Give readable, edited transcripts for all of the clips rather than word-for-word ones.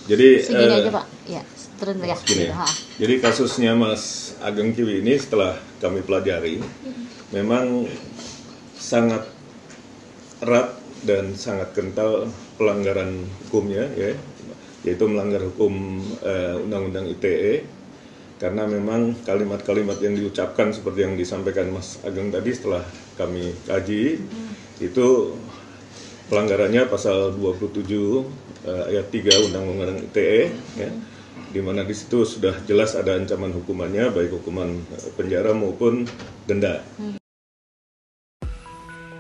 Jadi segini aja Pak, ya turun ya. Gini, jadi kasusnya Mas Ageng Kiwi ini setelah kami pelajari, memang sangat erat dan sangat kental pelanggaran hukumnya, ya, yaitu melanggar hukum Undang-Undang ITE, karena memang kalimat-kalimat yang diucapkan seperti yang disampaikan Mas Ageng tadi setelah kami kaji, itu pelanggarannya pasal 27 ayat 3 Undang-Undang ITE, ya, di mana di situ sudah jelas ada ancaman hukumannya, baik hukuman penjara maupun denda.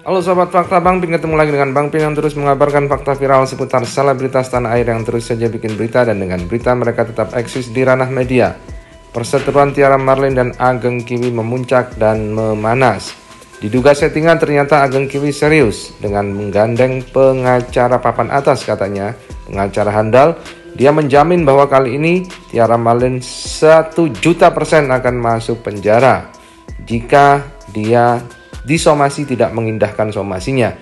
Halo Sobat Fakta Bang Pin, ketemu lagi dengan Bang Pin yang terus mengabarkan fakta viral seputar selebritas tanah air yang terus saja bikin berita, dan dengan berita mereka tetap eksis di ranah media. Perseteruan Tiara Marlin dan Ageng Kiwi memuncak dan memanas. Diduga settingan, ternyata Ageng Kiwi serius dengan menggandeng pengacara papan atas katanya, pengacara handal. Dia menjamin bahwa kali ini Tiara Marlin 1.000.000% akan masuk penjara jika dia disomasi tidak mengindahkan somasinya.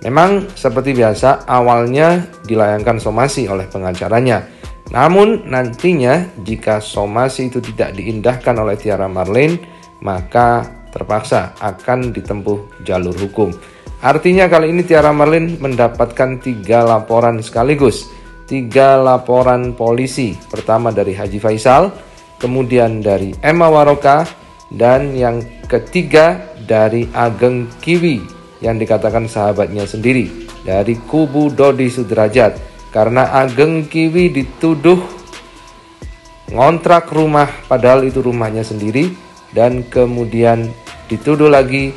Memang seperti biasa awalnya dilayangkan somasi oleh pengacaranya. Namun nantinya jika somasi itu tidak diindahkan oleh Tiara Marlin, maka terpaksa akan ditempuh jalur hukum. Artinya kali ini Tiara Marlin mendapatkan 3 laporan sekaligus. 3 laporan polisi. Pertama dari Haji Faisal, kemudian dari Emma Waroka, dan yang ketiga dari Ageng Kiwi yang dikatakan sahabatnya sendiri dari kubu Dodi Sudrajat, karena Ageng Kiwi dituduh ngontrak rumah padahal itu rumahnya sendiri, dan kemudian dituduh lagi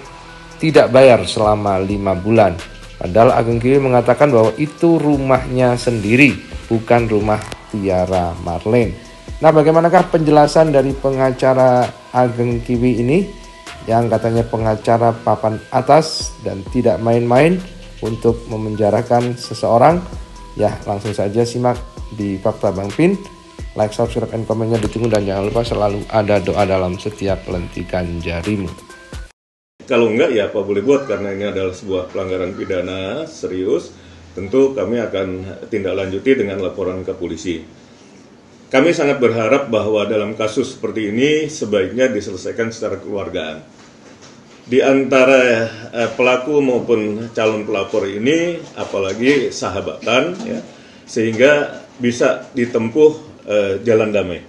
tidak bayar selama 5 bulan. Padahal Ageng Kiwi mengatakan bahwa itu rumahnya sendiri, bukan rumah Tiara Marlin. Nah, bagaimanakah penjelasan dari pengacara Ageng Kiwi ini yang katanya pengacara papan atas dan tidak main-main untuk memenjarakan seseorang? Ya, langsung saja simak di Fakta Bang Pin. Like, subscribe, dan komennya ditunggu, dan jangan lupa selalu ada doa dalam setiap lentikan jarimu. Kalau enggak ya apa boleh buat, karena ini adalah sebuah pelanggaran pidana serius, tentu kami akan tindak lanjuti dengan laporan ke polisi. Kami sangat berharap bahwa dalam kasus seperti ini sebaiknya diselesaikan secara kekeluargaan. Di antara pelaku maupun calon pelapor ini apalagi sahabatan, ya, sehingga bisa ditempuh jalan damai.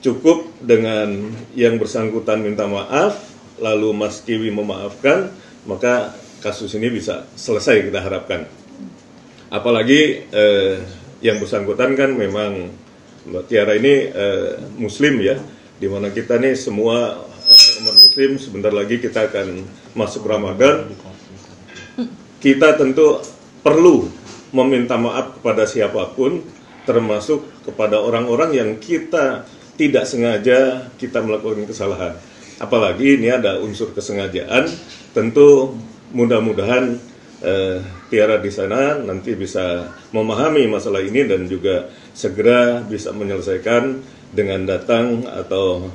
Cukup dengan yang bersangkutan minta maaf, lalu Mas Kiwi memaafkan, maka kasus ini bisa selesai, kita harapkan. Apalagi yang bersangkutan kan memang Mbak Tiara ini Muslim, ya, dimana kita nih semua umat Muslim, sebentar lagi kita akan masuk Ramadan. Kita tentu perlu meminta maaf kepada siapapun, termasuk kepada orang-orang yang kita tidak sengaja kita melakukan kesalahan. Apalagi ini ada unsur kesengajaan. Tentu mudah-mudahan Tiara di sana nanti bisa memahami masalah ini dan juga segera bisa menyelesaikan dengan datang atau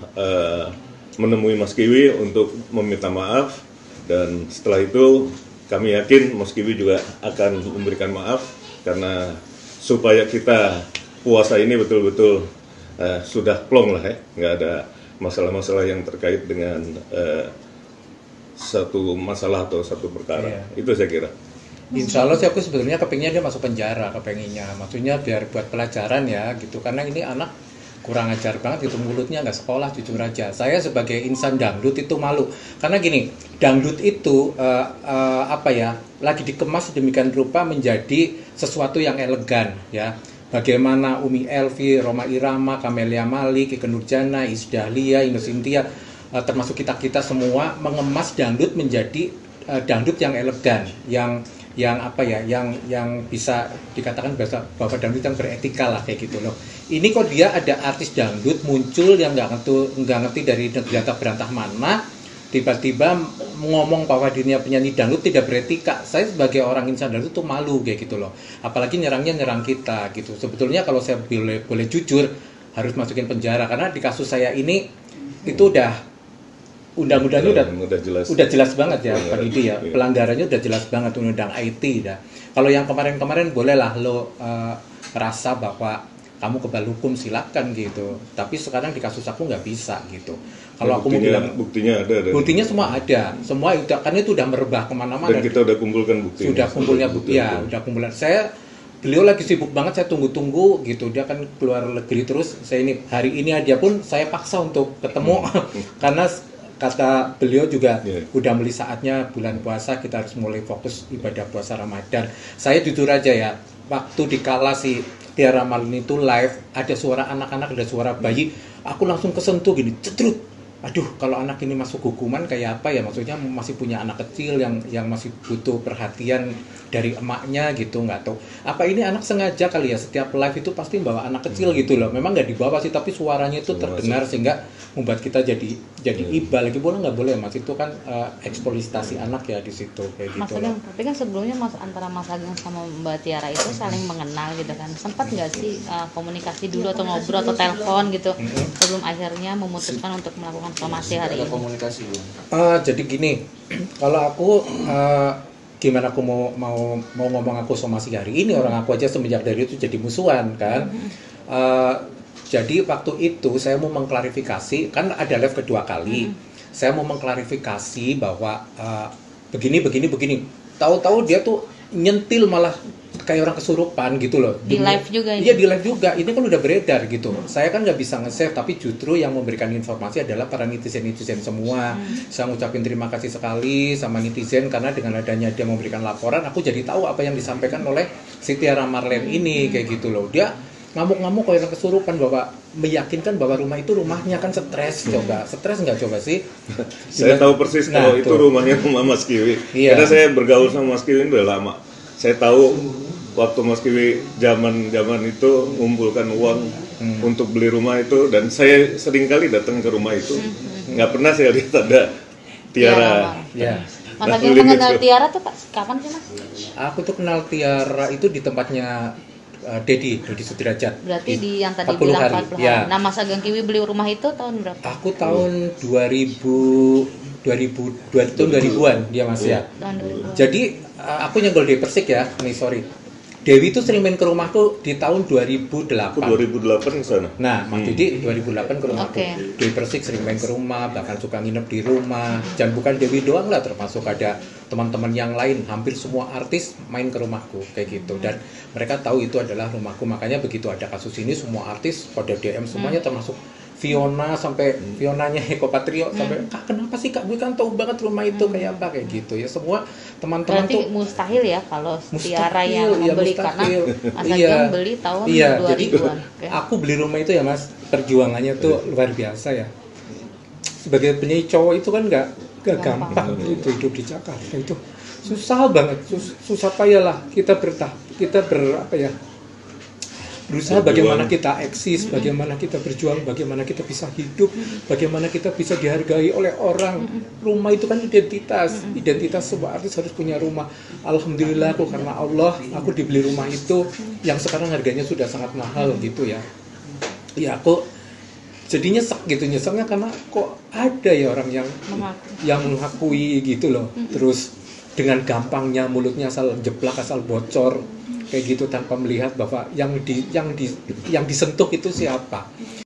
menemui Mas Kiwi untuk meminta maaf, dan setelah itu kami yakin Mas Kiwi juga akan memberikan maaf, karena supaya kita puasa ini betul-betul sudah plong lah, ya, nggak ada masalah-masalah yang terkait dengan satu masalah atau satu perkara. Iya. Itu saya kira. Insya Allah sih aku sebetulnya kepingnya dia masuk penjara, kepinginnya. Maksudnya biar buat pelajaran ya gitu. Karena ini anak kurang ajar banget gitu, mulutnya nggak sekolah, jujur aja. Saya sebagai insan dangdut itu malu. Karena gini, dangdut itu lagi dikemas demikian rupa menjadi sesuatu yang elegan, ya. Bagaimana Umi Elvi, Roma Irama, Camelia Malik, Ikke Nurjana, Iis Dahlia, Ines Cynthia, termasuk kita semua mengemas dangdut menjadi dangdut yang elegan, yang bisa dikatakan bahwa dangdut yang beretika lah, kayak gitu loh. Ini kok dia ada artis dangdut muncul yang nggak ngerti dari negeri antah berantah mana, tiba-tiba ngomong bahwa dirinya penyanyi dangdut tidak beretika. Saya sebagai orang insan dangdut tuh malu kayak gitu loh. Apalagi nyerang kita gitu. Sebetulnya kalau saya boleh jujur harus masukin penjara, karena di kasus saya ini itu udah undang-undangnya udah jelas banget ya, Pak Didi ya. Pelanggarannya udah jelas banget, undang IT dah. Kalau yang kemarin bolehlah lo rasa bahwa kamu kebal hukum silakan gitu. Tapi sekarang di kasus aku nggak bisa gitu. Kalau aku mau bilang buktinya ada. buktinya semua ada, semua itu kan itu udah merebah kemana-mana. Dan kita udah kumpulkan bukti. Sudah kumpulnya bukti ya, udah kumpulan. Beliau lagi sibuk banget, saya tunggu-tunggu gitu. Dia kan keluar negeri terus. Saya ini hari ini aja pun saya paksa untuk ketemu karena kata beliau juga udah mulai saatnya bulan puasa kita harus mulai fokus ibadah puasa Ramadan. Saya jujur aja ya, waktu dikala si Tiara Marlin itu live, ada suara anak-anak, ada suara bayi, aku langsung kesentuh gini, cedrut. Aduh, kalau anak ini masuk hukuman kayak apa ya? Maksudnya masih punya anak kecil yang masih butuh perhatian dari emaknya gitu, nggak tahu. Apa ini anak sengaja kali ya, setiap live itu pasti bawa anak kecil gitu loh. Memang nggak dibawa sih, tapi suaranya itu terdengar sehingga membuat kita jadi iba lagi. Boleh nggak boleh mas? Itu kan eksploitasi anak ya di situ kayak gitu. Mas Ageng, tapi kan sebelumnya antara Mas Ageng sama Mbak Tiara itu saling mengenal gitu kan. Sempat nggak sih komunikasi dulu atau ngobrol atau telepon gitu sebelum akhirnya memutuskan untuk melakukan somasi hari ini? Komunikasi belum? Jadi gini, kalau aku gimana aku mau ngomong aku somasi hari ini, orang aku aja semenjak dari itu jadi musuhan kan. Jadi waktu itu saya mau mengklarifikasi, kan ada live kedua kali. Saya mau mengklarifikasi bahwa begini. Tahu-tahu dia tuh nyentil malah kayak orang kesurupan gitu loh. Di live juga ini? Iya di live juga, ini kan udah beredar gitu. Saya kan nggak bisa nge-save, tapi justru yang memberikan informasi adalah para netizen semua. Saya ngucapin terima kasih sekali sama netizen, karena dengan adanya dia memberikan laporan, aku jadi tahu apa yang disampaikan oleh si Tiara Marlin ini, kayak gitu loh. Dia ngamuk-ngamuk kayak orang kesurupan, bahwa meyakinkan bahwa rumah itu rumahnya kan stres. Coba stres nggak coba sih? Saya tahu persis kalau itu tuh. rumahnya rumah Mas Kiwi. Iya. Karena saya bergaul sama Mas Kiwi udah lama. Saya tahu waktu Mas Kiwi zaman itu mengumpulkan uang untuk beli rumah itu, dan saya sering kali datang ke rumah itu. Nggak pernah saya lihat ada Tiara. Ya. Mas Ageng mengenal Tiara tuh kapan sih Mas? Aku tuh kenal Tiara itu di tempatnya Dedi Sudrajat. Berarti di yang tadi 40 bilang hari. 40 hari. Ya. Nah Mas Ageng Kiwi beli rumah itu tahun berapa? Aku tahun 2000-an dia Mas ya. Tahun 2000. Jadi aku nyenggol di Persik ya. Nih sorry. Dewi itu sering main ke rumahku di tahun 2008. Aku 2008 ke sana. Nah, Mas Didi 2008 ke rumahku. Oke. Dewi Persik sering main ke rumah, bahkan suka nginep di rumah. Dan bukan Dewi doang lah, termasuk ada teman-teman yang lain. Hampir semua artis main ke rumahku kayak gitu. Dan mereka tahu itu adalah rumahku. Makanya begitu ada kasus ini, semua artis pada DM semuanya, termasuk Fiona, sampai Fionanya Eko Patrio sampai, Kak kenapa sih Kak, gue kan tahu banget rumah itu kayak apa, kayak gitu ya. Semua teman-teman Berarti tuh mustahil ya kalau Tiara mustahil, yang ya, membeli, mustahil. karena Mas Iya. Ageng beli tahun Iya, jadi 2000-an. Oke. aku beli rumah itu ya Mas, perjuangannya tuh luar biasa ya. Sebagai penyanyi cowok itu kan nggak gampang itu hidup di Jakarta itu susah banget, susah payah lah. Kita berusaha bagaimana kita eksis, bagaimana kita berjuang, bagaimana kita bisa hidup, bagaimana kita bisa dihargai oleh orang. Rumah itu kan identitas sebuah artis harus punya rumah. Alhamdulillah aku karena Allah aku dibeli rumah itu yang sekarang harganya sudah sangat mahal gitu ya. Ya aku jadi nyeseknya karena kok ada ya orang yang mengakui gitu loh. Terus dengan gampangnya mulutnya asal jeplak, asal bocor kayak gitu tanpa melihat bahwa yang disentuh itu siapa.